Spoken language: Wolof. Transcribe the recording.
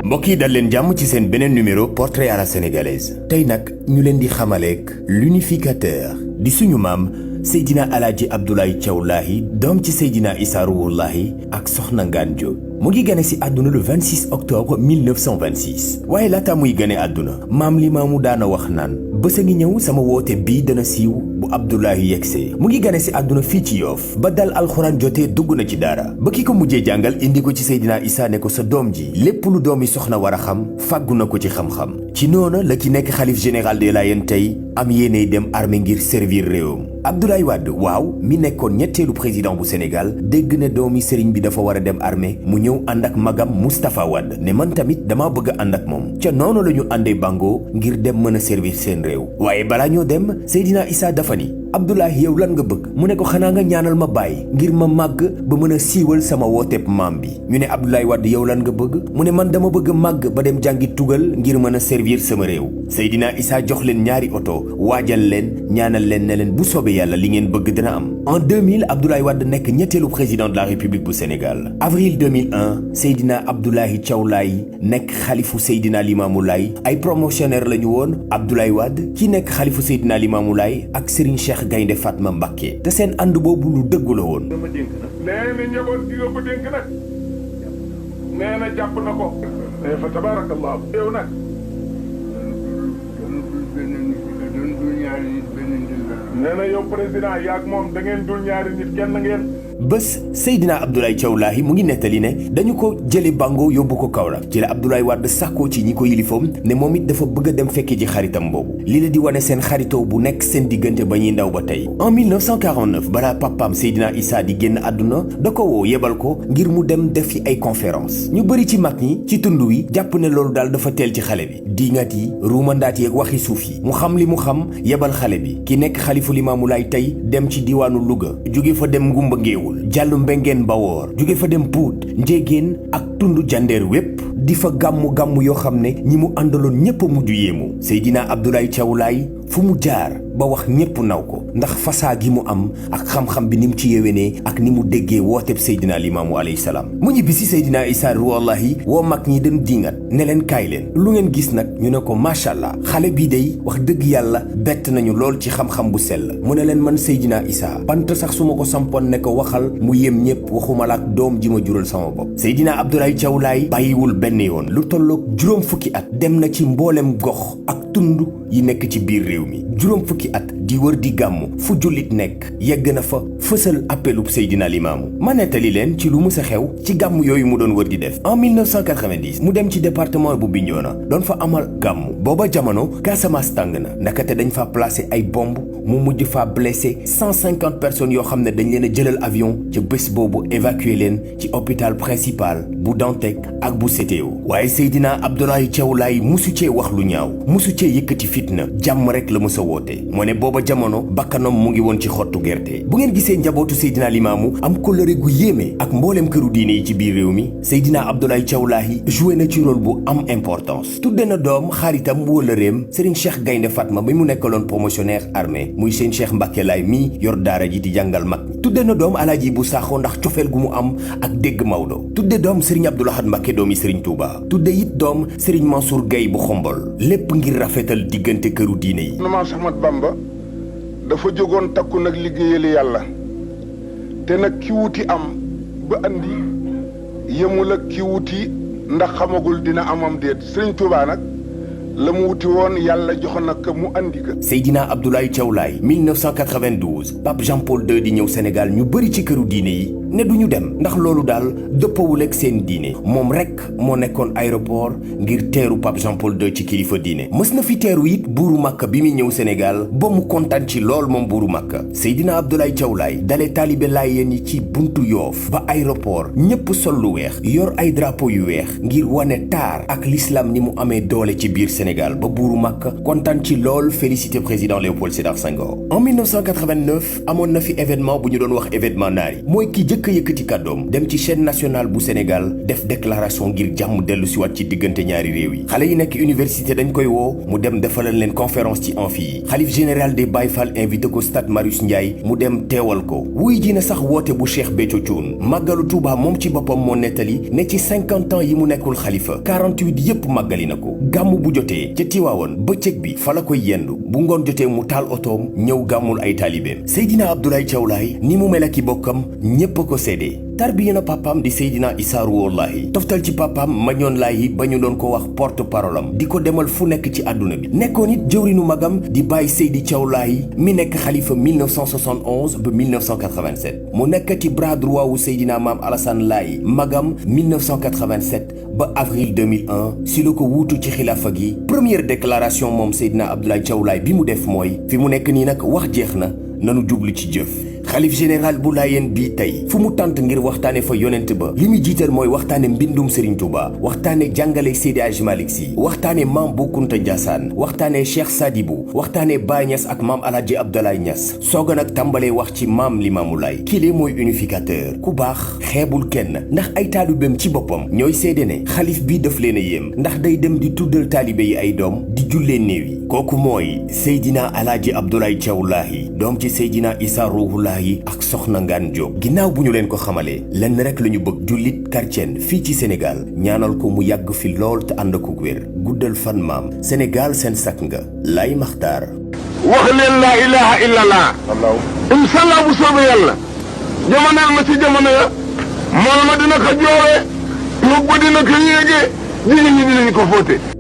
mbokk yi dal leen jàmm ci seen beneen numéro portrait à la sénégalaise tey nag ñu leen di xamaleek l'unificateur di suñu maam Seydina Alaaji Abdoulaye Thiaw Lahi doom ci Seydina Issa Rouhou Lahi ak Soxna Ngaan Diop mu ngi gane si àdduna le 26 octobre 1926 waaye laata muy gane àdduna maam Limaamu daana wax naan bés a ngi ñëw sama woote bii dana siiw bu Abdoulaye yegsee mu ngi gane si àdduna fii ci Yoff ba dal alxuraan jotee dugg na ci daara ba ki ko mujjee jàngal indi ko ci Seydina Issa ne ko sa doom ji lépp lu doomi soxna war a xam fàggu na ko ci xam-xam ci noona la ki nekk xalif général des Layènes tey am yéeney dem armée ngir servir réewam Abdoulaye Wade waaw mi nekkoon ñetteelu président bu Sénégal dégg ne doomi sëriñ bi dafa war a dem armée mu ñëw ànd ak magam Moustapha Wade ne man tamit dama bëgg a ànd ak moom ca noonu la ñu àndee bango ngir dem mën a servir seen réew waaye balaa ñoo dem Seydina Issa dafa ni Abdoulaye yow lan nga bëgg mu ne ko xanaa nga ñaanal ma bàyyi ngir ma màgg ba mën a siiwal sama wooteeb maam bi ñu ne Abdoulaye Wade yow lan nga bëgg mu ne man dama bëgg màgg ba dem jàngi tugal ngir mën a servir sama réew Seydina Issa jox leen ñaari oto waajal leen ñaanal leen ne leen bu soobee yàlla li ngeen bëgg dina am en 2000 Abdoulaye Wade nekk ñetteelu président de la République bu Sénégal avril 2001 Seydina Abdoulaye Thiaw Lahi nekk xalifu Seydina Limamou Laye ay promotionnaire la ñu woon Abdoulaye Wade ki nekk xalifu Seydina Limamou Laye ak Serigne Cheikh Gaynde Fatma Mbacké te seen ànd boobu lu dëggu la woon. nee na njaboot gi nga ko dénk nag nee na jàpp na ko. fa tabarakallah yow nag. nee na yow président yaag moom da ngeen dul ñaari nit kenn ngeen. bés Seydina Abdoulaye Thiaw Lahi mu ngi nettali ne dañu ko jële bango yóbbu ko Kaolack ci la Abdoulaye Wade sàkkoo ci ñi ko yilifoom ne moom it dafa bëgg a dem fekke ji xaritam boobu li la di wane seen xaritoo bu nekk seen diggante ba ñuy ndaw ba tey en 1949 balaa papaam Seydina Issa di génn àdduna da ko woo yebal ko ngir mu dem def fi ay conférence ñu bëri ci mag ñi ci tund wi jàpp ne loolu daal dafa teel ci xale bi diingat yi ruumandaat yi ak waxi suuf yi mu xam li mu xam yebal xale bi ki nekk xalifu Limaamu Laay tey dem ci diwaanu Louga jóge fa dem Ngumba Ngéewul jàllu Mbengeen Bawoor jóge fa dem Pout Njéegéen ak tund jandeer wépp di fa gàmmu yoo xam ne ñi mu àndaloon ñépp a mujj yéemu Seydina Abdoulaye Thiaw Lahi fu mu jaar ba wax ñépp naw ko ndax fasaa gi mu am ak xam-xam bi ni mu ci yéwénee ak ni mu déggee wooteeb Seydina Limaamu alayhi salaam mu ñibbi si Seydina Issa Rouhou Lahi woo mag ñi dem dingat ne leen kaay leen lu ngeen gis nag ñu ne ko macha allah xale bii day wax dëgg yàlla bett nañu lool ci xam-xam bu sell mu ne leen man Seydina Issa bant sax su ma ko sampoon ne ko waxal mu yem ñépp waxuma la ak doom ji ma jural sama bopp Seydina Abdoulaye Thiaw Lahi bàyyiwul benn yoon lu tolloog juróom fukki at dem na ci mboolem gox ak tund yi nekk ci biir réew mi juróom fukki at di wër di gàmmu fu jullit nekk yegg na fa fësal appelub Seydina Limaamu ma nettali leen ci lu mu sa xew ci gàmmu yooyu mu doon wër di def en 1990 mu dem ci département bu Bignona doon fa amal gàmmu booba jamono Casamance tàng na nakate dañ fa placé ay bomb mu mujj fa blessé 150 personnes yoo xam ne dañ leen a jëlal avion ca bés boobu évacué leen ci hôpital principal bu Dantec ak bu CTO waaye Seydina Abdoulaye Thiaw Lahi musu cee wax lu ñaaw musu cee yëkkati fitna jàmm rek la mësa woote moo ne booba jamono bakkanam mu ngi woon ci xottu gerte bu ngeen gisee njabootu Seydina Limaamu am kóllëre gu yéeme ak mbooleem këru diine yi ci biir réew mi Seydina Abdoulaye Thiaw Lahi joué na ci rôle bu am importance tudde na doom xaritam wóllëreem Serigne Cheikh Gaynde Fatma bi mu nekkaloon promotionnaire armée muy seen Cheikh Mbacké Laye mi yor daara ji di jàngal mag tudde na doom Alaaji bu Sakho ndax cofeel gu mu am ak dégg Maodo tudde doom Serigne Abdou Lahad Mbacké doomi Serigne Touba tudde it doom Serigne Mansour Gueye bu Xombol lépp ngir rafetal diggante këru diine yi. Maam Ahmad Bamba dafa jógoon takku nag liggéeyali yàlla te nag ki wuti am ba andi yemul ak ki wuti ndax xamagul dina amam déet Serigne Touba nag la mu wuti woon yàlla jox na ko mu andi ko. Seydina Abdoulaye Thiaw Lahi 1992 Pape Jean-Paul II di ñëw Sénégal ñu bëri ci këru diine yi ne duñu dem ndax loolu daal dëppawul ak seen diine moom rek moo nekkoon aéroport ngir teeru Pape Jean-Paul II ci kilifa diine mës na fi teeru it buuru Makka bi muy ñëw Sénégal ba mu kontaan ci lool moom buuru Makka Seydina Abdoulaye Thiaw Lahi dalee taalibe Laayeen yi ci buntu Yoof ba aéroport ñépp sol lu weex yor ay drapeau yu weex ngir wane taar ak l'islam ni mu amee doole ci biir Sénégal ba buuru Makka kontaan ci lool félicité président Léopold Sédar Senghor en 1989 amoon na fi événement bu ñu doon wax événement naari mooy ki njëkk a yëkkati kàddoom dem ci chaîne nationale bu Sénégal def déclaration ngir jàmm dellu si waat ci diggante ñaari réew yi. xale yi nekk université dañ koy woo mu dem defalal leen conférence ci amphi yi. xalif général des Baye Fall invité ko stade Marius Ndiaye mu dem teewal ko. wuy ji na sax woote bu Cheikh Béthio Thioune. màggalu Touba moom ci boppam moo nettali ne ci 50 ans yi mu nekkul xalifa 48 yépp màggali na ko. gàmm bu jotee ca Tiwaawoon bëccëg bi fa la koy yendu bu ngoon jotee mu taal otoom ñëw gàmmul ay taalibeem. Seydina Abdoulaye Thiaw Laye ni mu mel ak i bokkam ñépp a ko séedee. tarbiya na papaam di Seydina Issa Rouhou Laye toftal ci papaam Mañoon Laye ba ñu doon ko wax porte parole am di ko demal fu nekk ci àdduna bi. nekkoon it jëwrinu magam di Baye Seydi Thiaw Laye mi nekk xalifa 1971 ba 1987 mu nekk ci bras droit wu Seydina Maam Alassane Laye magam 1987 ba avril 2001 si la ko wuutu ci xilaafa gi. première déclaration moom Seydina Abdoulaye Thiaw Laye bi mu def mooy fi mu nekk nii nag wax jeex na nanu jublu ci jëf. xalif général bu Laayeen bii tey fu mu tànt ngir waxtaane fa yonent ba li muy jiital mooy waxtaane mbindum Serigne Touba waxtaane jàngale Seydi Hadji Malick Sy waxtaane maam Bu Kunta Ndiassane waxtaane Cheikh Sadibou waxtaane Baye Niass ak maam Alhaji Abdoulaye Niass sooga nag tàmbalee wax ci maam Limaamu Laay kile mooy unificateur ku baax xeebul kenn ndax ay taalibeem ci boppam ñooy seede ne xalif bi daf leen a yéem ndax day dem di tuddal taalibe yi ay doom di jullee néew yi kooku mooy Seydina Alhaji Abdoulaye Thiaw Laye doom ci Seydina Issa Rouhou Laye ak soxna Ngaan Diop ginnaaw bu ñu leen ko xamalee lenn rek la ñu bëgg jullit chrétien fii ci Sénégal ñaanal ko mu yàgg fi lool te ànd ak wér guddal fan maam Sénégal seen sakk nga Laye Makhtar. wax leen laa ilaha illallah. incha allah bu soobee yàlla. jamono ma ci jamono ya. mool ma dina ko joore. tuub ba dina ko yéege. jigéen ñi dinañ ko fóote.